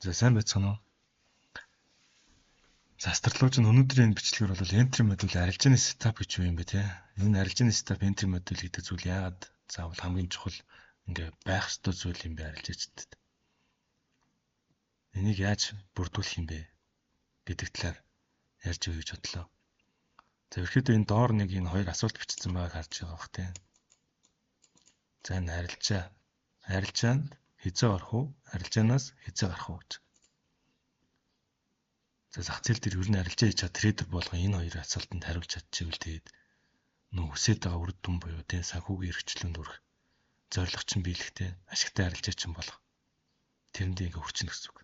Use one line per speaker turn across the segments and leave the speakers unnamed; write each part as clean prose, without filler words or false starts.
За сайн байцгаана уу? За стартлагч нь өнөөдрийн бичлэгээр бол entry module арилжааны setup гэж юу юм бэ те? Энэ арилжааны setup entry module гэдэг зүйл яагаад заавал хамгийн чухал ингээ байх ёстой зүйл юм бэ арилжаачдад? Энийг яаж бүрдүүлэх юм бэ гэдэг талаар ярьж өгье гэж бодлоо. За ерөөхдөө энэ доор нэг энэ хоёр асуулт бичсэн байгааг харж байгаа бох те. За энэ арилжаанд хязээ орох уу? Арилжаанаас хязээ гарах уу гэж. За зах зээл дээр ер нь арилжаа хийж чад трейдер болгон энэ хоёр асуултанд хариулж чадчихвэл тэгээд нөө хүсэж байгаа үр дүн буюу тэ санхүүгийн эрхчлөөнд хүрэх зорилго чинь биелэхтэй ашигтай арилжаа чинь болох. Тэрэндээ ингээ хүрчнэ гэсэн үг.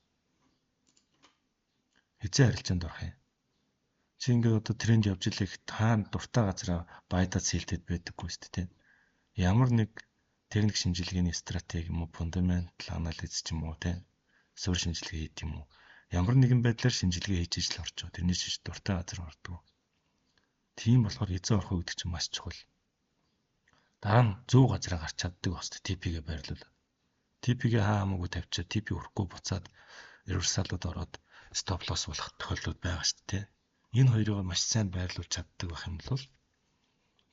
Хязээ арилжаанд орох юм. Чи ингээ одоо тренд явж илэх таана дуртай газараа байдаа сэлтэд байдаггүй шүү дээ. Ямар нэг техник шинжилгээний стратеги юм уу, фундаментал анализ ч юм уу тэ суурь шинжилгээ хийх юм уу? Ямар нэгэн байдлаар шинжилгээ хийж ижил орч байгаа. Тэрнээс ч дуртай газар ордог. Тийм болохоор хязээ орох уу гэдэг чинь маш чухал. Дараа нь зөв газараа гарч чаддаг баста TP-гээ байрлуулаад. TP-гээ хамаагүй тавьчаад TP өрөхгүй буцаад reversal-ууд ороод stop loss болох тохиолдлууд байгаа шүү дээ. Энэ хоёрыг маш сайн байрлуулж чаддаг байх юм бол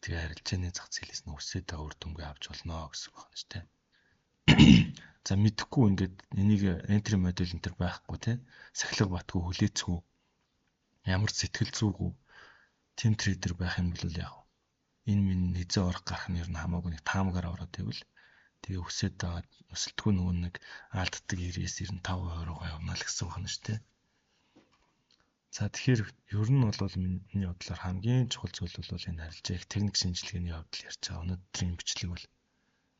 тэгээ арилжааны зах зээлээс нь өсөд байгаа үр дүнгээ авч болно гэсэн үг байна шүү дээ. За мэдхгүй ингээд энийг entry module энэ төр байхгүй те сахилга батгүй хүлээцгүй ямар сэтгэл зүггүй team trader байх юм бол яг энэ минь хязээ орох гарах нь ер нь хамаагүй нэг таамгаар ороод байвал тэгээ өсөд байгаа өсөлтгүй нөгөө нэг алддаг 90-95% руу явна л гэсэн үг байна шүү дээ. За тэгэхээр ер нь бол миний бодлоор хамгийн чухал зүйл бол энэ арилжаа их техник шинжилгээний явдал ярьж байгаа. Өнөөдрийн бичлэг бол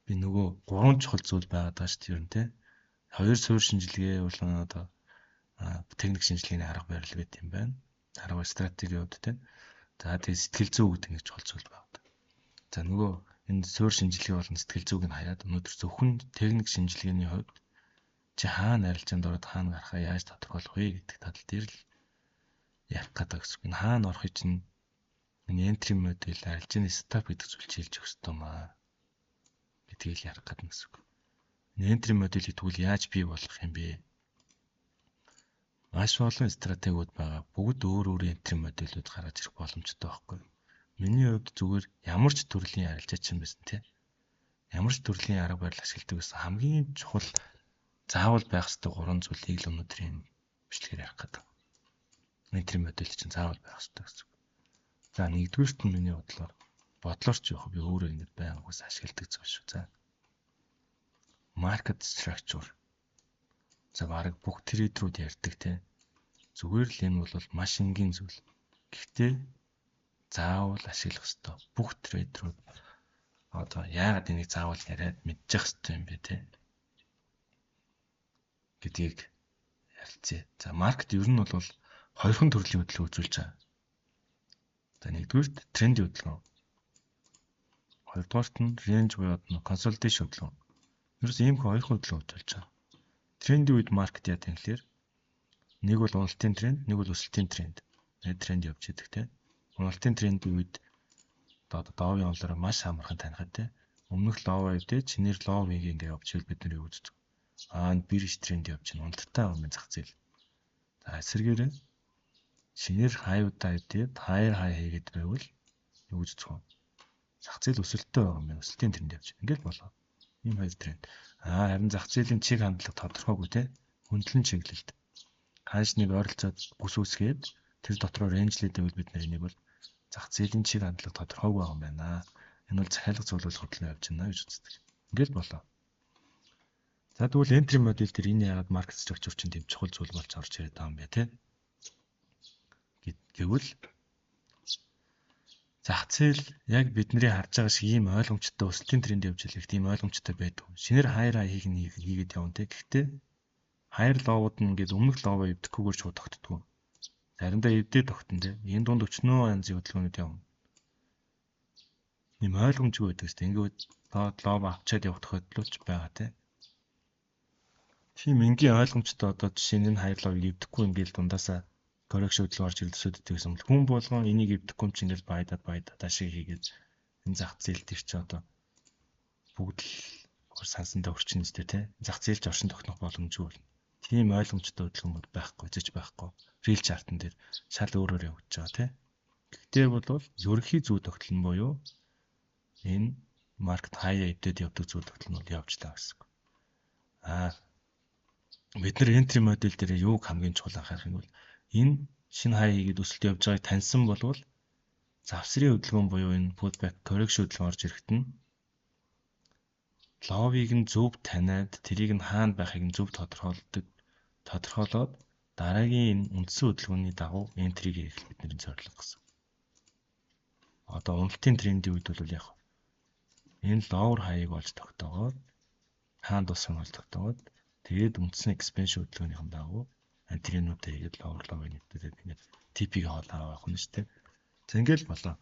би нөгөө гурван чухал зүйл байгаад байгаа шүү дээ ер нь те. Хоёр суурь шинжилгээ болон одоо техник шинжилгээний арга барил байт юм байна. Арга стратегиуд те. За тэгээ сэтгэл зүй гэдэг нэг чухал зүйл байна. За нөгөө энэ суурь шинжилгээ болон сэтгэл зүйг нь хаяад өнөөдөр зөвхөн техник шинжилгээний хувьд чи хаана арилжаанд ороод хаана гарахаа яаж тодорхойлох вэ гэдэг тал дээр л ярих гэдэг гэсэн. Энэ хаана орохыг чинь энэ entry module арилжааны setup гэдэг зүйл хэлж өгөх ёстой маа. Гэдгийг ярих гэдэг гэсэн үг. Entry module тэгвэл яаж бий болох юм бэ? Маш олон стратегиуд байгаа. Бүгд өөр өөр entry module-ууд гаргаж ирэх боломжтой байхгүй. Миний хувьд зүгээр ямар ч төрлийн арилжаа чинь байсан те. Ямар ч төрлийн арга барил ашигладаг гэсэн хамгийн чухал заавал байх ёстой гурван зүйлийг л өнөөдрийн бичлэгээр ярих гэдэг. Entry module чинь заавал байх ёстой гэсэн. За нэгдүгээрт нь миний бодлоор ч яг би өөрөө ингэж байнгаас ашигладаг зүйл шүү. За market structure. За баг бүх трейдерүүд ярьдаг те. Зүгээр л энэ бол маш энгийн зүйл. Гэхдээ заавал ашиглах ёстой. Бүх трейдерүүд одоо яагаад энийг заавал яриад мэдчих ёстой юм бэ те. Гэдгийг ярилцъя. За маркет ер нь бол хоёрхан төрлийн хөдөлгөөн үзүүлж байгаа. За нэгдүгээрт трендийн хөдөлгөөн. Хоёрдугаарт нь range буюу consolidation хөдөлгөөн. Ерөөс ийм хоёрхан хөдөлгөөн үзүүлж байгаа. Трендийн үед маркет яа гэвэл нэг бол уналтын тренд, нэг бол өсөлтийн тренд. Тренд явж идэг те. Уналтын трендийн үед одоо доовын онлоор маш амархан танихад те. Өмнөх лоу вейтэй чинээр лоу вейг ингээ явж ивэл бид нар юу үздэг. Бирж тренд явж байна. Унтартай юм зах зээл. За эсвэргээр шинээр хайудаа идээд хаяр хай хийгээд байвал юу үздэг вэ? Зах зээл өсөлттэй байгаа юм. Өсөлтийн тренд явж байна. Ингээл болоо. Ийм хоёр тренд. Харин зах зээлийн чиг хандлага тодорхойгүй те. Хөндлөн чиглэлд. Хааш нэг ойролцоод бүс үсгээд тэр дотроо рейнжлээд байвал бид нар энийг бол зах зээлийн чиг хандлага тодорхойгүй байгаа юм байна. Энэ бол захиалга зөвлөл хөдлөн явж байна гэж үздэг. Ингээл болоо. За тэгвэл entry module дээр энэ яагаад market structure чинь тийм чухал зүйл болж орж ирээд байгаа юм бэ те? Гэвэл зах зээл яг бидний харж байгаа шиг ийм ойлгомжтой өсөлтийн тренд явж илэх тийм ойлгомжтой байдаг. Шинээр хайр хай хийгээд явна те. Гэхдээ хайр лоуд нь ингээд өмнөх лоугаа эвдэхгүйгээр шууд тогтдгоо. Заримдаа эвдээ тогтно те. Энэ дунд өчнөө янзын хөдөлгөөнүүд явна. Ийм ойлгомжгүй байдаг тест. Ингээд лоу авчаад явах тохиолдлууд байгаа те. Тийм энгийн ойлгомжтой одоо жишээ нь хайр лоуг эвдэхгүй ингээд дундаасаа correction хөдөлгөөн орж ирэлсэд гэсэн юм. Хүн болгон энийг эвдэхгүй юм чинь ингээд байдаад ашиг хийгээд энэ зах зээл төр чи одоо бүгд л сансандаа өрчин үстэй те. Зах зээлч оршин тогтнох боломжгүй болно. Тийм ойлгомжтой хөдөлгөөнүүд байхгүй, зэж байхгүй. Real chart-н дээр шал өөрөөр явагдаж байгаа тийм. Гэхдээ бол ерөнхий зүй тогтол нь буюу энэ market high эвдээд явдаг зүй тогтол нь явжлаа гэсэн. Бид нар entry модель дээр юуг хамгийн чухал анхаарах юм бол энэ шинэ high хийгээд өсөлт явж байгааг таньсан болвол завсрын хөдөлгөөн буюу энэ pullback correction хөдөлгөөн орж ирэхэд нь ловыг нь зөв таниад тэрийг нь хаана байхыг нь зөв тодорхойлоод дараагийн энэ үндсэн хөдөлгөөний дагуу энтриг хийх бидний зорилго гэсэн. Одоо уналтын трендийн үед бол яг энэ lower high-ыг олж тогтоогоод хаана дуусах нь олж тогтоогоод тэгээд үндсэн expansion хөдөлгөөнийхэн дагуу антринуудаа хийгээд lower low-ыг нэвтрээд ингээд TP-г хоолоо авах нь шүү дээ. За ингээл болоо.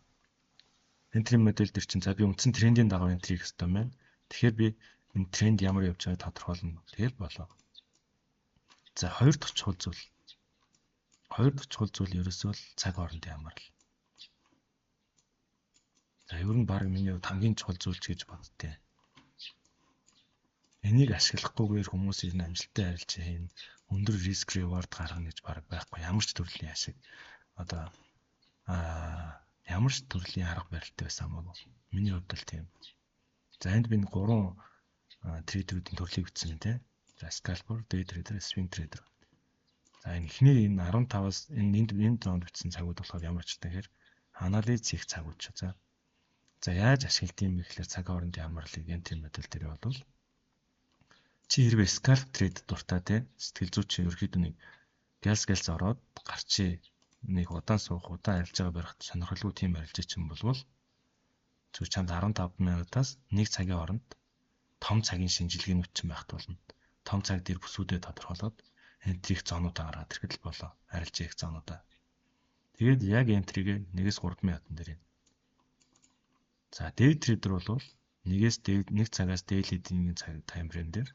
Entry модель дээр чинь за би үндсэн трендийн дагуу entry хийх хэрэгтэй байна. Тэгэхээр би энэ тренд ямар явж байгааг тодорхойлно. Тэгэл болоо. За хоёр дахь чухал зүйл. Хоёр дахь чухал зүйл ерөөсөө л цаг хоорондын хамаарал. За ер нь баг миний хувьд хамгийн чухал зүйл гэж боддتي. Энийг ашиглахгүйгээр хүмүүс энэ амжилттай харилж хийн өндөр риск reward гаргана гэж баг байхгүй. Ямар ч төрлийн ашиг одоо ямар ч төрлийн арга барилтай байсан мөн. Миний хувьд л тийм. За энд би 3 трейдерүүдийн төрлийг бичсэн тийм. За scalper, day trader, swing trader. За эхний энэ 15-аас энд зоонд бичсэн цагууд болохоор ямар ч тэгэхээр анализ хийх цагууд ч. За яаж ашигладаг юм бэ гэхээр цаг хоорондын хамаарлыг entry модель дээр бол чи хэрвээ scalp trade дуртай тийм сэтгэл зүй чи ерөөхдөө нэг гэлс ороод гарчи нэг удаан суух, удаан арилж байгаа барихт сонирхолгүй тийм арилж чинь болвол зөв чамд 15 минутаас 1 цагийн хооронд том цагийн шинжилгээнүүд чинь байхт болно. Том цаг дээр бүсүүдэд тодорхойлоод энтриг зоонуудаа гаргаад ирэхэд л болоо. Арилж ийх зоонуудаа. Тэгээд яг энтригээ 1-3 минутан дээр. За day trader бол 1 цагаас daily-ийн цаг таймфрейм дээр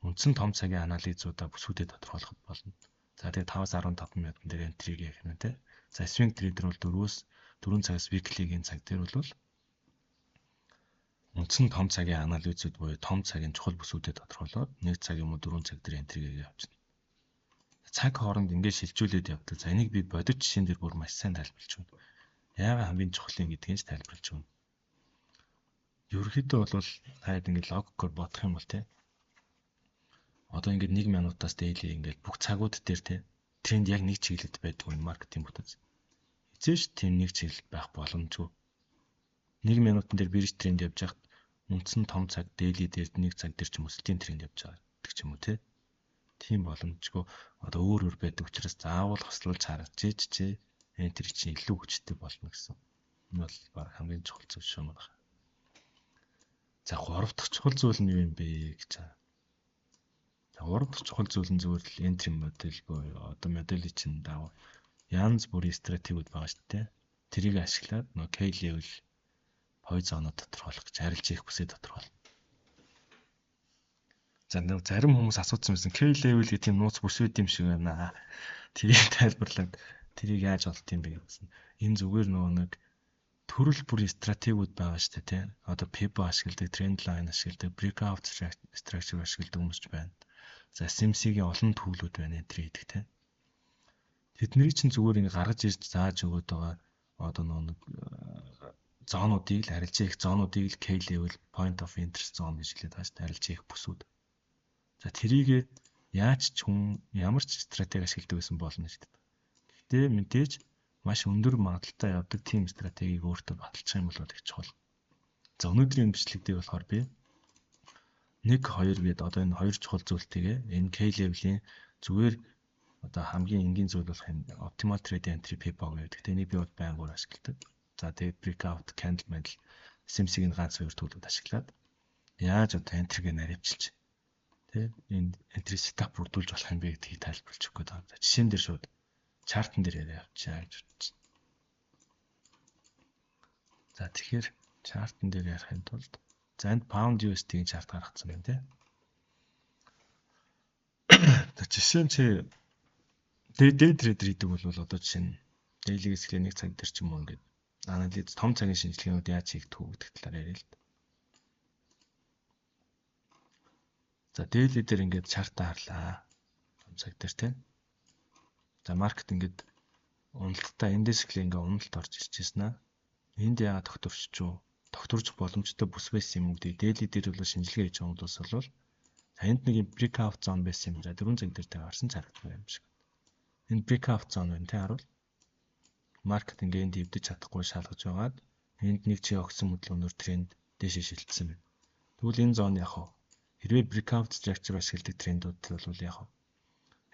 үндсэн том цагийн анализуудаа бүсүүдэд тодорхойлоход болно. За тэгээд 5-15 минутан дээр энтриг хийх нь тийм. За swing trader бол 4 цагаас weekly-ийн цаг дээр бол үндсэн том цагийн анализууд буюу том цагийн чухал бүсүүдэд тодорхойлоод 1 цаг юм уу 4 цаг дээр энтриг явуулна. Цаг хооронд ингээд шилжүүлээд явдаг. За энийг би бодит жишээн дээр бүр маш сайн тайлбарлаж байна. Яагаад хамгийн чухал юм гэдгийг ч тайлбарлаж байна. Ерөнхийдөө бол таад ингээд логикоор бодох юм бол тийм. Одоо ингээд 1 минутаас daily ингээд бүх цагууд дээр тийм тренд яг нэг чиглэлд байдаг юм маркетинг бүтэц. Эцээш тийм нэг чиглэл байх боломжгүй. 1 минутан дээр бирж тренд явж байхад үндсэн том цаг daily дээр 1 цаг дээр ч өсөлтийн тренд явж байгаа гэдэг ч юм уу тийм боломжгүй одоо өөр байдаг учраас заавал хослуулж харагдаж чи энтер чинь илүү хүчтэй болно гэсэн. Энэ бол баг хамгийн чухал зүйл шүү мөн. За 3 дахь чухал зүйл нь юу юм бэ гэж байна. За 3 дахь чухал зүйл нь зөвхөн л entry модель буюу одоо модель чинь даа янз бүрийн стратегиуд байгаа шүү дээ. Тэрийг ашиглаад нөө K level зоонууд тодорхойлох гэж харилж ийх бүсээ тодорхойлно. За нэг зарим хүмүүс асуусан байсан K level гэх тийм нууц бүс үт юм шиг байна. Тэрийг тайлбарлаад тэрийг яаж олд юм бэ гэсэн. Энэ зүгээр нэг төрөл бүрийн стратегиуд байгаа шүү дээ тийм. Одоо PIBO ашигладаг, trend line ашигладаг, breakout structure ашигладаг хүмүүс ч байна. За SMC-ийн олон төвлүүд байна энэ хийдэг тийм. Тэдний чинь зүгээр ингэ гаргаж ирж зааж өгöd байгаа одоо нэг зоонуудыг л арилж ийх зоонуудыг л K level point of interest zone гэж хэлээд байгаа шүү дээ. Арилж ийх бүсүүд. За тэрийг яаж ч хүн ямар ч стратеги ашигладаг гэсэн болно шүү дээ. Гэхдээ мэдээж маш өндөр магадaltaй явдаг team стратегийг өөртөө баталчих юм бол их чухал. За өнөөдрийн бичлэг дээр болохоор би 1 2 гээд одоо энэ хоёр чухал зүйлтэйгээ энэ K level-ийн зүгээр одоо хамгийн энгийн зүйл болох энэ optimal trade entry PIBO гэдэг. Энийг би бол байнгын ашигладаг. За тэгээд breakout candle medal SMC-ийн ганц хоёр төлөвд ашиглаад яаж одоо entry-гээ наривчилж тий энэ entry setup бүрдүүлж болох юм бэ гэдгийг тайлбарлаж өгөх гээд байна. Жишээн дээр шууд чартн дээр яриа явуулчаа гэж бодчих. За тэгэхээр чартн дээр ярихын тулд за энд pound USD-ийн чарт гаргацсан байна тий. За жишээ нь чи day trader гэдэг бол одоо жишээ нь daily-гээс эхлээ 1 цаг дээр ч юм уу ингээд анализ том цагийн шинжилгээнүүд яаж хийгдэх вэ гэдэг талаар яриа л да. За daily дээр ингээд чартаа харлаа. том цаг дээр тийм. За маркет ингээд уналттай эндээс эхлээ ингээд уналт орж ирчихсэн аа. Энд яагаад тогтворч боломжтой бүс байсан юм гэдэг дээли дээр бол шинжилгээ хийж байгаа хүмүүс бол энд нэг юм breakout zone байсан юм. За 4 цаг дээр тавьсан царагдсан юм шиг. Энэ breakout zone байна тий харуул. Маркет ингээд энд эвдэж чадахгүй шалгаж байгаад энд нэг чи огсон хөдөлгөөнөөр тренд дээшээ шилжсэн байна. Тэгвэл энэ зон яг хаа хэрвээ breakout structure ашигладаг трендүүд бол яг хаа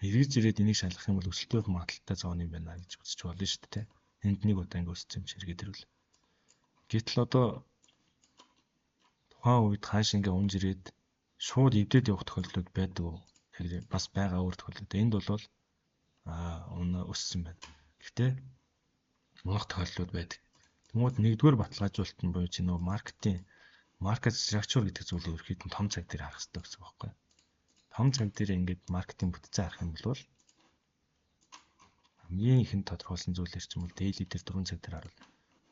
эргэж ирээд энийг шалгах юм бол өсөлтөө магадaltaй зон юм байна гэж үзэж болно шүү дээ. Энд нэг удаа ингэ өссөн юм ширгээд ирвэл. Гэтэл одоо тухайн үед хааш ингээ унж ирээд шууд эвдээд явах тохиолдлууд байдаг уу? Тэгэхээр бас байгаа өөр тохиолдол. Энд бол өссөн байна. Гэхдээ унах тохиолдлууд байдаг. Тэгмээд нэгдүгээр баталгаажуулалт нь буюу чи нөгөө маркет structure гэдэг зүйлийг ерөөхдөө том цаг дээр харах хэрэгтэй гэсэн үг байхгүй юу? Том цаг дээр ингээд маркетинг бүтцээ харах юм бол хамгийн ихэнд тодорхойлсон зүйлэр ч юм уу daily дээр 4 цаг дээр харуул.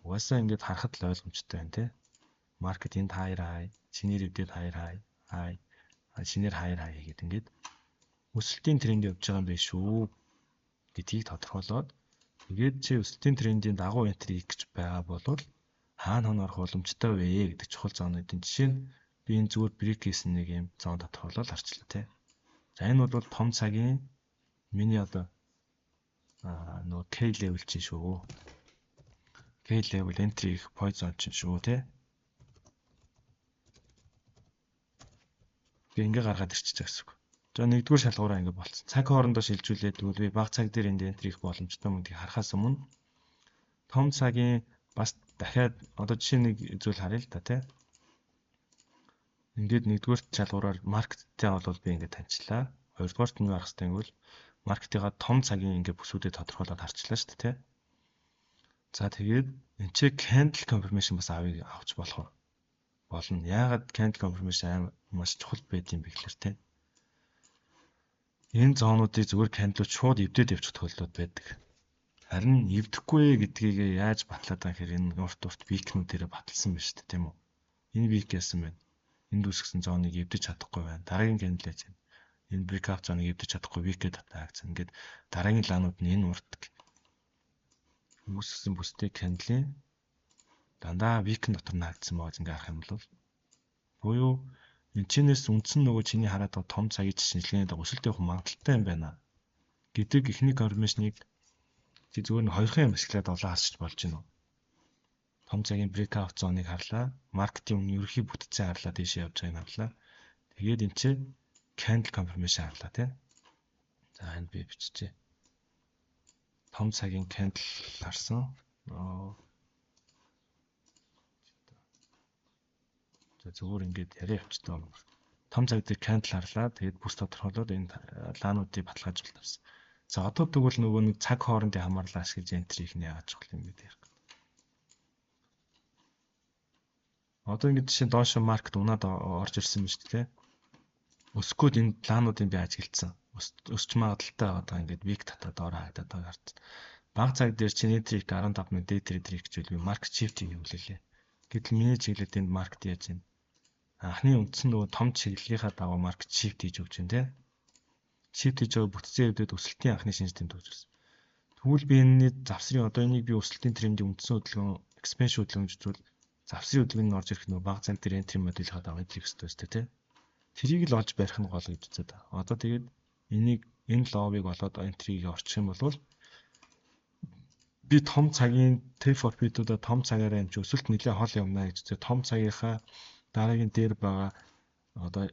Угаасаа ингээд харахад л ойлгомжтой байна тий. Маркет энд higher high, шинээр эвдээд higher high, шинээр higher high гэдэг ингээд өсөлтийн тренд явж байгаа юм байна шүү гэдгийг тодорхойлоод тэгээд чи өсөлтийн трендийн дагуу энтри хийх гэж байгаа бол хаана орох боломжтой вэ гэдэг чухал зоонуудын жишээ нь би энэ зүгээр брейк хийсэн нэг юм зон тодорхойлол арчлаа тий. За энэ бол том цагийн миний одоо нөгөө K level чинь шүү. K level entry их point zone чинь шүү тий. Ингээ гаргаад ирчихэж байгаа гэсэн үг. За нэгдүгээр шалгуураа ингээ болцсон. Цаг хоорондоо шилжүүлээд тэгвэл би бага цаг дээр энд entry их боломжтой мөн гэдгийг харахаас өмнө том цагийн бас дахиад одоо жишээ нэг зүйл харъя л та тий. Ингээд нэгдүгээр шалгуураар маркеттэй бол би ингээд таньчлаа. Хоёрдугаарт нь харах хэрэгтэй бол маркетингаа том цагийн ингээд бүсүүдэд тодорхойлоод харчлаа шүү дээ тий. За тэгээд энэ чи candle confirmation бас авч болох болно. Яагаад candle confirmation маш чухал байд юм бэ гэхээр тий. Энэ зоонуудыг зүгээр candle-ууд шууд эвдээд явчих тохиолдлууд байдаг. Харин эвдэхгүй гэдгийг яаж батлаад байгаа гэхээр энэ урт викнүүдээр баталсан байна шүү дээ тийм үү. Энэ вик яасан байна. Энд үсгсэн зооныг эвдэж чадахгүй байна. Дараагийн candle яаж байна. Энэ breakout зооныг эвдэж чадахгүй викэд татаагцсан. Ингээд дараагийн лаанууд нь энэ урт үсгсэн бүстэй candle-ийн дандаа викэн дотор наагдсан байгаа ингээ харах юм бол буюу энэ чинээс үндсэн нөгөө чиний хараад байгаа том цагийн шинжилгээний дагуу өсөлт явах магадaltaй юм байна гэдэг эхний confirmation-ыг чи зүгээр нь хоёрхан юм ашиглаад олоо хасч болж гинөө. Том цагийн breakout зоныг харлаа, маркетинг ерөнхий бүтцээ харлаа, дэшээ явж байгааг харлаа. Тэгээд энэ чи candle confirmation харлаа тий. За энд би биччихье. Том цагийн candle харсан. За зүгээр ингээд яриа явчихсан. Том цаг дээр candle харлаа. Тэгээд бүс тодорхойлоод энэ лаануудыг баталгаажуулт авсан. За одоо тэгвэл нөгөө нэг цаг хоорондын хамаарлаа ашиглаж entry их нь яаж чухал юм гэдэг ярих. Одоо ингээд жишээ доошо маркет унаад орж ирсэн юм шүү дээ. Өсгөөд энэ плануудыг би ажиглагдсан. Өсч магадaltaй одоо ингээд вик татаад ороо хайтаад байгаа харц. Бага цаг дээр чи entry 15 минут day trader хичээл би market shift-ийг явууллаа. Гэтэл миний чиглэлд энд market яаж байна? Анхны үндсэн нөгөө том чиглэлийнхаа дагуу market shift хийж өгч байна те. Shift хийж байгаа бүтцийн өвдөд өсөлтийн анхны шинжтэмд төгс ирсэн. Тэгвэл би энэний завсрын одоо энийг би өсөлтийн трендийн үндсэн хөдөлгөөн expansion хөдөлгөөн зүйл завсрын хөдөлгөөнд орж ирэх нөгөө бага цаг дээр entry модель хаад аваад ирэх хэрэгтэй өстэй те. Тэрийг л олж барих нь гол гэж үзээд байгаа. Одоо тэгээд энийг энэ ловыг олоод entry-г орчих юм бол би том цагийн T4P-даа том цагаараа юм чи өсөлт нэлээ хол явна гэж үзээ. Том цагийнхаа дараагийн дээр байгаа одоо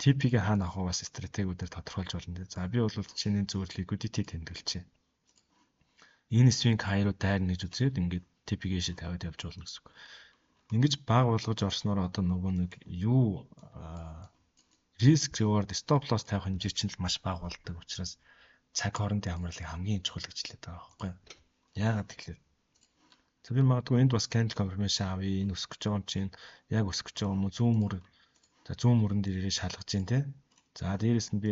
TP-гээ хаана авах бас стратегиудаар тодорхойлж болно. За би бол чиний зөвөр liquidity тэмдэглэж байна. Энэ swing high-руу дайрна гэж үзээд ингээд TP-гээ шид тавиад явж болно гэсэн үг. Ингэж баг болгож орсноор одоо нөгөө нэг юу risk reward stop loss тавих хэмжээ чинь л маш бага болдог учраас цаг хоорондын хамаарлыг хамгийн чухал гэж хэлээд байгаа байхгүй юу? Яагаад гэвэл би магадгүй энд бас candle confirmation авъя, энэ өсөх гэж байгаа юм чинь яг өсөх гэж байгаа юм уу? Зүүн мөр. За зүүн мөрөн дээр ирээ шалгаж जैन те. За дээрэс нь би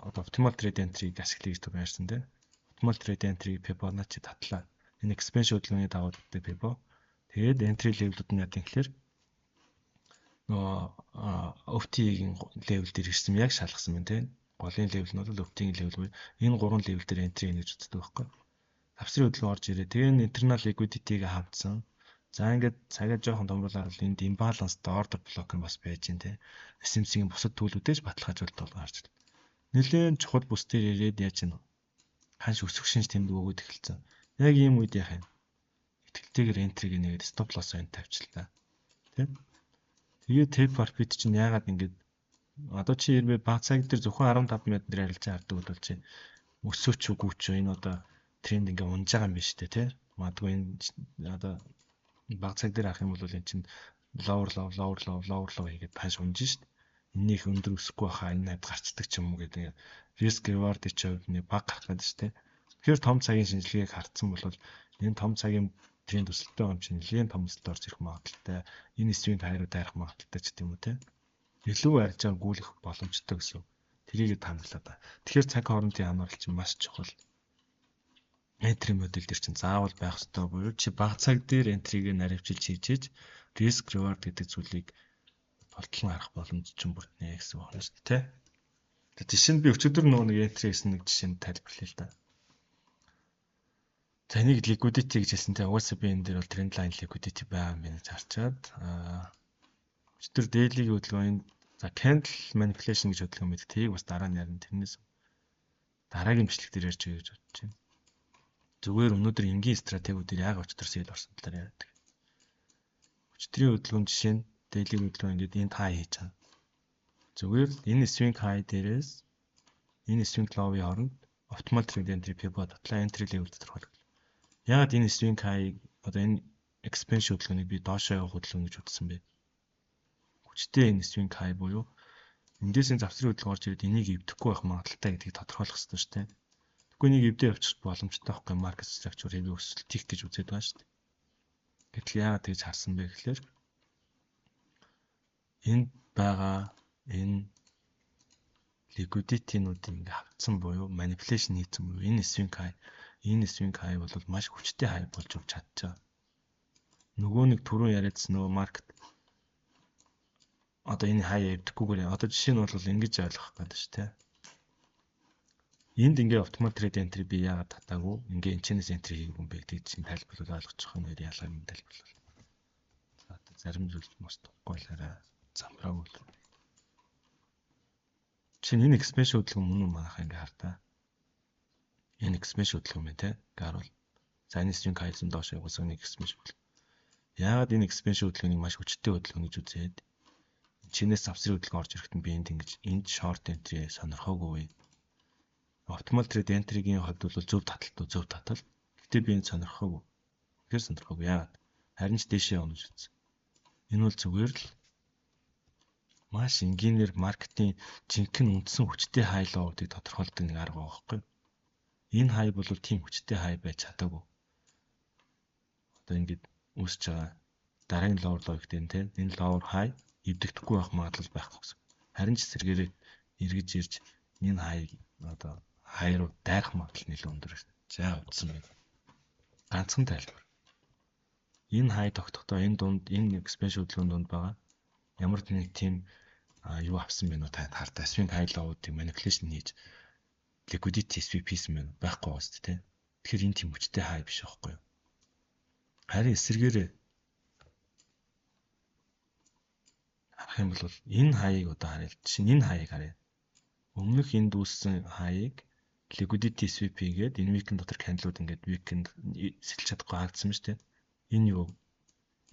одоо optimal trade entry-г ашиглая гэж төгөөрсөн те. Optimal trade entry-г Fibonacci татлаа. Энэ expansion хөдөлгөөний дагуу дутдаг Fibo. Тэгээд entry level-ууд нь яа гэхээр нөгөө OT-ийн level дээр ирсэн яг шалгасан байна те. голын левел нь бол opting level буюу энэ гурван левел дээр entry хийнэ гэж үздэг байхгүй. Завсрын хөдөлгөөн орж ирээ. Тэгээ энэ internal liquidity-г хавцсан. За ингээд цагаа жоохон томруулаад бол энд imbalance order block нь бас байж гин те. SMC-ийн бусад төлөвүүдээс баталгаажуулалт бол гарч ирдэг. Нэлээд чухал бүс дээр ирээд яаж гэнэ. Ханш өсөх шинж тэмдэг өгөөд эхэлсэн. Яг ийм үед яах юм. Итгэлтэйгээр entry-г нэгээд stop loss-ыг тавьчихлаа. Тэ? Тэгээ tape profit чинь яагаад ингээд одоо чи хэрвээ баг цаг дээр зөвхөн 15 минут дээр арилжаа хардаг бол чи өсөөч үгүй ч энэ одоо тренд ингээ унж байгаа юм биш үү те. Магадгүй энэ одоо баг цаг дээр авах юм бол эн чинь lower хийгээд панш унж шít. Энийх өндөр өсөхгүй хаа энэ найд гарцдаг ч юм уу гэдэг risk reward ч хувьд нэг баг гарах гэдэг шүү дээ. Тэгэхээр том цагийн шинжилгээг хартсан бол энэ том цагийн тренд өсөлттэй юм чинь нэлийн том өсөлт орж ирэх магадaltaй. Энэ swing хайруу дайрах магадaltaй ч гэдэм үү те. Илүү арилжаа гүйлэх боломжтой гэсэн. Тэрийг таамаглаа да. Тэгэхээр цаг хоорондын хамаарал чинь маш чухал. Entry модель дээр чинь заавал байх ёстой буюу чи баг цаг дээр entry-г наривчилж хийжээж risk reward гэдэг зүйлийг болтлон харах боломж чинь бүрднэ гэсэн байна шүү дээ. Тэгээ жишээ нь би өчигдөр нөгөө нэг entry гэсэн нэг жишээнд тайлбарлая л да. За энийг liquidity гэж хэлсэн те угаасаа би энэ дээр бол trend line liquidity байгаа юм байна гэж харчаад өчигдөр daily-ийн хөдөлгөөнд за candle manipulation гэж хөдөлгөөн мэд. Тийг бас дараа нь ярина. Тэрнээс дараагийн бичлэг дээр ярьж байгаа гэж бодож байна. Зүгээр өнөөдөр энгийн стратегиудээр яг өчтөр сэл орсон талаар яриад. Өчтөрийн хөдөлгөөн жишээ нь daily хөдөлгөөн ингээд энд хай хийж байгаа. Зүгээр энэ swing high дээрээс энэ swing low-ийн хооронд optimal trend entry pivot татлаа entry level тодорхойлдог. Яг энэ swing high одоо энэ expansion хөдөлгөөнийг би доошоо явах хөдөлгөөн гэж үзсэн бэ. Хүчтэй энэ swing high буюу эндээс энэ завсрын хөдөлгөөн орж ирээд энийг эвдэхгүй байх магадaltaй гэдгийг тодорхойлох хэрэгтэй шүү дээ. Тэгэхгүй энийг эвдээ явчих боломжтой байхгүй market structure хэвээ өсөлтийг гэж үзээд байгаа шүү дээ. Гэтэл яагаад тэгж харсан бэ гэхээр энд байгаа энэ liquidity-нуудыг ингээ хавцсан буюу manipulation хийсэн буюу энэ swing high бол маш хүчтэй high болж өгч чадчихаа. Нөгөө нэг түрүүн яриадсан нөгөө market одоо энэ high эвдэхгүйгээр одоо жишээ нь бол ингэж ойлгох гэдэг шүү дээ. Энд ингээ optimal trade entry би яагаад татаагүй ингээ энэчнээс entry хийх юм бэ гэдэг чинь тайлбарлал ойлгочих юм нэр ялгаа юм тайлбарлал. За зарим зүйл мос тоггойлаарай. Замбраа үл. Чинь энэ expansion хөдөлгөөн мөн манайх ингээ хартаа. Энэ expansion хөдөлгөөн мэ те гарвал за энэ swing high-ын доош явуулсан нэг expansion хөдөлгөөн. Яагаад энэ expansion хөдөлгөөнийг маш хүчтэй хөдөлгөөн гэж үзээд чинээс завсрын хөдөлгөөн орж ирэхэд би энд short entry сонирхоогүй. Optimal trade entry-гийн хувьд бол зөв татал. Гэтэ би энэ сонирхоогүй. Тэгэхээр сонирхоогүй яагаад? Харин ч дэшээ онож үзсэн. Энэ бол зүгээр л маш энгийнээр маркетинг жинхэнэ үндсэн хүчтэй high low-ыг тодорхойлдог нэг арга байгаа байхгүй юу? Энэ high бол тийм хүчтэй high байж чадаагүй. Одоо ингэж үүсэж байгаа дараагийн lower low гэдэг нь тийм энэ lower high эвдэгдэхгүй байх магадлал байхгүй гэсэн. Харин ч сэргээрээ эргэж ирж энэ high одоо high руу дайрах магадлал нэлээд өндөр байна. За утсан байна. Ганцхан тайлбар. Энэ high тогтохдоо энэ дунд энэ expansion хөдөлгөөнд дунд байгаа ямар нэг тийм юу авсан бэ нөө та хартаа swing high low-уудыг manipulation хийж liquidity sweep хийсэн байна байхгүй гоос тээ. Тэгэхээр энэ тийм хүчтэй high биш байхгүй юу? Харин эсэргээрээ харах юм бол энэ high-ыг одоо харъя. Жишээ нь энэ high-ыг харъя. Өмнөх энд үүссэн high-ыг liquidity sweep хийгээд энэ weekend дотор candle-ууд ингээд weekend сэлж чадахгүй хаагдсан шүү дээ. Энэ юу?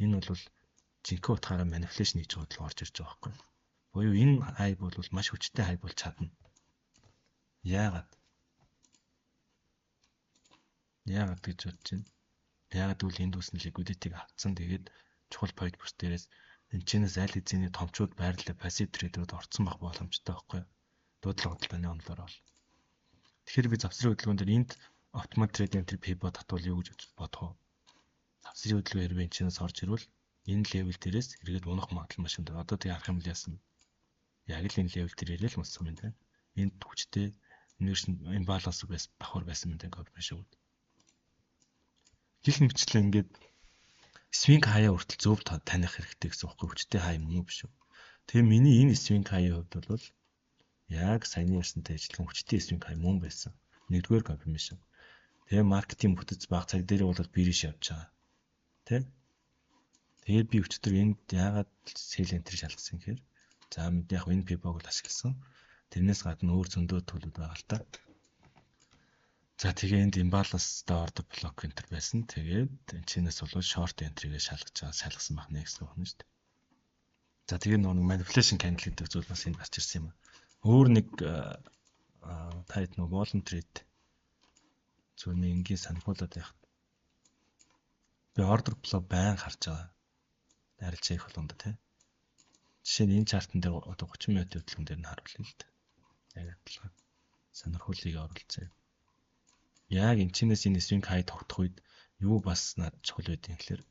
Энэ бол жинхэнэ утгаараа manipulation хийж байгаа бодлого орж ирж байгаа байхгүй. Буюу энэ high бол маш хүчтэй high болж чадна. Яагаад? Яагаад гэж бодож байна? Яагаад гэвэл энд үүссэн liquidity-г авцсан. Тэгээд чухал point бүс дээрээс энэ чинээс аль хэзээний томчууд байрлал passive trader-ууд орцсон байх боломжтой байхгүй. Дуудлага бодлооны онолоор бол. Тэгэхээр би завсрын хөдөлгөөн дээр энд optimal trade entry pivot татвал юу гэж бодох вэ? Завсрын хөдөлгөөн хэрвээ чинээс орж ирвэл энэ level дээрээс эргээд унах магадлал маш өндөр. Одоо тэг харах юм л яасан. Яг л энэ level дээр ирэл мөссөн юм байна. Энд хүчтэй инверсн имбаланс давхар байсан юм байна confirmation. Гэх мэтчлээ ингээд swing high хүртэл зөв таних хэрэгтэй гэсэн үг. Хүчтэй high мөн үү биш үү? Тэгээ миний энэ swing high хувьд бол Яг саяны ярьсантай ижилхэн хүчтэй swing high мөн байсан. Нэгдүгээр confirmation. Тэгээ маркетинг бүтэц баг цаг дээр бол бириш явж байгаа. Тэ? Тэгээд би өчтөр энд яагаад sell entry шалгасан гэхээр за мэд яг энэ pivot-ыг ашигласан. Тэрнээс гадна өөр зөндөө төлөвлөд байгаа л та. За тэгээ энд imbalance-тай order block enter байсан. Тэгээд чинээс бол short entry-гээ шалгасан байна гэсэн үг байна шүү дээ. За тэгээ нэг manipulation candle гэдэг зүйл бас энд гарч ирсэн юм аа. Өөр нэг тайд нэг volume trade зүүнний энгийн санхуулаад яхад. Би order flow байн харж байгаа. Арилж их болгонд тий. Жишээ нь энэ чартан дээр одоо 30 минутын хөдөлгөөн дээр нь харуулъя л да. Яг адилхан сонирхуулыг оруулцгаая. Яг энэчнээс энэ swing high тогтох үед юу бас над чухал байд юм гэхээр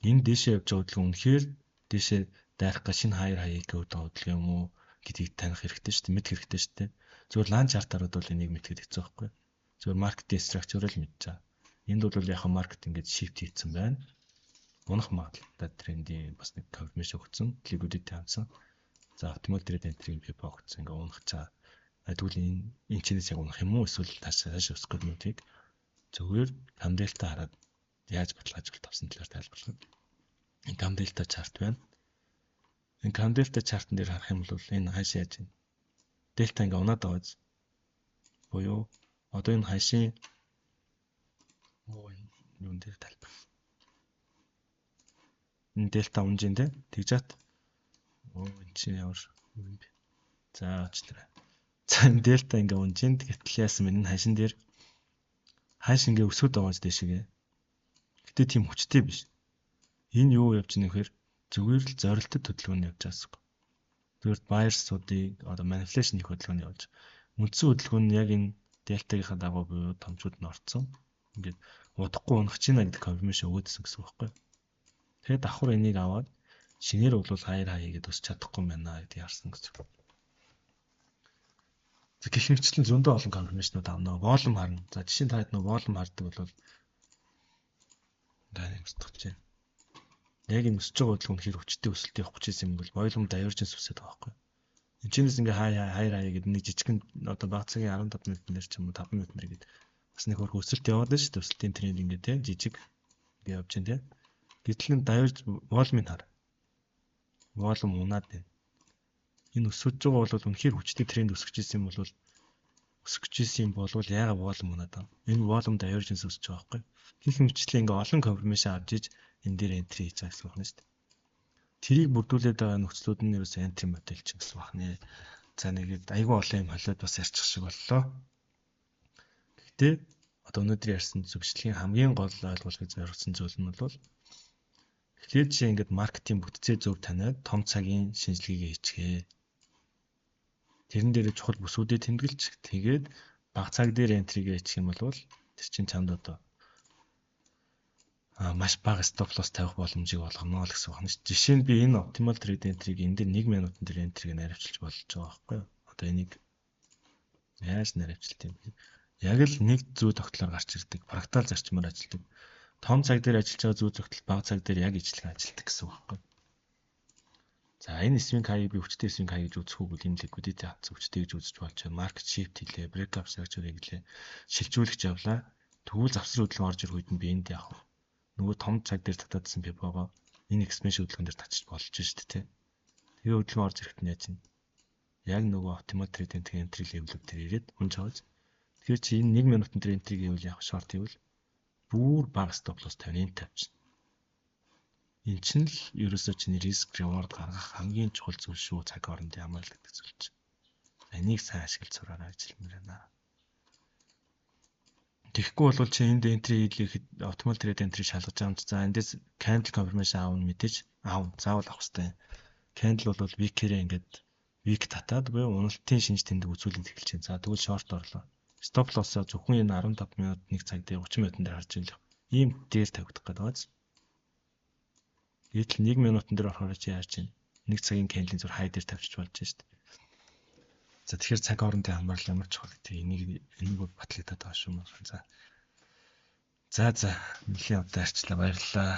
энэ дээшээ явж байгаа хөдөлгөөн үнэхээр дээшээ дайрах га шинэ higher high гэдэг хөдөлгөөн юм уу гэдгийг таних хэрэгтэй шүү дээ. Мэд хэрэгтэй шүү дээ. Зүгээр лан чартаарууд бол энийг мэдгээд хэцүү байхгүй. Зүгээр маркетинг structure л мэдчихэ. Энд бол яг маркетинг гэж shift хийсэн байна. Унах магадлалтай трендийн бас нэг confirmation өгсөн, liquidity авсан. За optimal trade entry-ийн pivot өгсөн. Ингээ унах цаа. Тэгвэл энэ чинээс яг унах юм уу эсвэл таашаа өсөх гэдгийг зүгээр cam delta хараад яаж баталгаажуулалт авсан талаар тайлбарлана. Энэ cam delta chart байна. Энэ cam delta chart-ын дээр харах юм бол энэ хаашаа яаж байна? Delta ингээ унаад байгаа биз? Боёо одоо энэ хаашийн юун дээр тайлбар. Энэ delta унжин дээ. Тэгжат. Энэ чинь ямар юм бэ? За очлоо. За энэ delta ингээ унжин. Гэтэл яасан бэ? Энэ хашин дээр хааш ингээ өсөд байгаа ч дэшигээ. Гэтэ тийм хүчтэй биш. Энэ юу явж байгаа нөхөр зүгээр л зорилттой хөдөлгөөн явж байгаа юм. Зүгээр buyers-уудыг одоо manipulation хийх хөдөлгөөн явуулж. Үндсэн хөдөлгөөн нь яг энэ delta-гийнхаа дагуу буюу томчууд нь орцсон. Ингээд удахгүй унах чинь гэдэг confirmation өгөөдсөн гэсэн үг байхгүй. Тэгээд давхар энийг аваад шинээр бол higher high гэдээ өсч чадахгүй юм байна гэдгийг харсан гэсэн үг. За гэх мэтчлэн зөндөө олон confirmation-ууд авна. Volume харна. За жишээ нь таад нэг volume хардаг бол дайныг устгах чинь. Яг энэ өсөж байгаа хөдөлгөөн хэр хүчтэй өсөлтөй явах гэж юм бол volume divergence үсээд байгаа байхгүй. Энд чинээс ингээ higher high гэдэг нэг жижигхэн одоо баг цагийн 15 минутын дээр ч юм уу 5 минутын дээр гээд бас нэг хөрх өсөлт яваад байна шүү дээ. Өсөлтийн тренд ингээ те жижиг ингээ явж байна те. Гэтэл энэ diverge volume-ыг хар. Volume унаад байна. Энэ өсөж байгаа бол үнэхээр хүчтэй тренд өсөж ирсэн юм бол яагаад volume унаад байгаа. Энэ volume divergence өсөж байгаа байхгүй. Гэх мэтчлэн ингээ олон confirmation авч иж энэ дээр entry хийж байгаа гэсэн үг байна шүү дээ. Тэрийг бүрдүүлээд байгаа нөхцлүүд нь ерөөсөө entry модель ч гэсэн байна. За нэгэд айгүй олон юм холиод бас ярьчих шиг боллоо. Гэхдээ одоо өнөөдөр ярьсан зөвшөлтийн хамгийн гол ойлгуулгыг зориулсан зүйл нь бол эхлээд чи ингээд маркетинг бүтцээ зөв таниад том цагийн шинжилгээгээ хийчихээ. Тэрэн дээр чухал бүсүүдэд тэмдэглэж тэгээд бага цаг дээр энтригээ хийчих юм бол тэр чинь чамд одоо маш бага stop loss тавих боломжийг олгоно л гэсэн байна шүү. Жишээ нь би энэ optimal trade entry-г энэ дээр 1 минутын дээр энтрийг наривчилж болж байгаа байхгүй юу? Одоо энийг яаж наривчилт юм бэ? Яг л нэг зүй тогтлоор гарч ирдэг, фрактал зарчмаар ажилладаг. Том цаг дээр ажиллаж байгаа зүй тогтол бага цаг дээр яг ижилхэн ажилладаг гэсэн үг байхгүй юу? За энэ swing high би хүчтэй swing high гэж үзэх үгүй энэ liquidity хатсан хүчтэй гэж үзэж болж байна. Market shift хийлээ, breakup structure-ыг хийлээ, шилжүүлэгч явлаа. Тэгвэл завсар хөдөлгөөн орж ирэх үед нь би энд яах вэ? Нөгөө том цаг дээр татаадсан пивого энэ expansion хөдөлгөөн дээр татчих болж шүү дээ. Тэгээ хөдөлгөөн орж ирэхэд нь яаж юм? Яг нөгөө optimal trade entry level дээр ирээд хүн чавж. Тэгэхээр чи энэ 1 минутын дээр entry гэвэл яг short хийвэл бүр бага stop loss тавина энэ тавьчих. Энэ чинь л ерөөсөө чиний risk reward гаргах хамгийн чухал зүйл шүү цаг хооронд ямар л гэдэг зүйл чинь. Энийг сайн ашиглаж сураарай гэж хэлмээр байна. Тэгэхгүй бол чи энд entry хийлгэхэд optimal trade entry шалгаж байгаа юм чи за эндээс candle confirmation аавн мэдээж аав заавал авах хэрэгтэй. Candle бол week-ээрээ ингээд week татаад буюу уналтын шинж тэмдэг үзүүлэлт эхэлж байна. За тэгвэл short орлоо. Stop loss-аа зөвхөн энэ 15 минут 1 цаг дээр 30 минутын дээр харж ийлэх. Ийм дээр тавигдах гэдэг байгааз. Гэтэл 1 минутын дээр орохоор чи яаж чинь 1 цагийн candle-ийн зур хай дээр тавьчих болж байна шүү дээ. За тэгэхээр цаг хоорондын хамаарал ямар чухал гэдэг энийг батлагдаад байгаа шүү мөн. За. Нэлийн удаа арчлаа баярлалаа.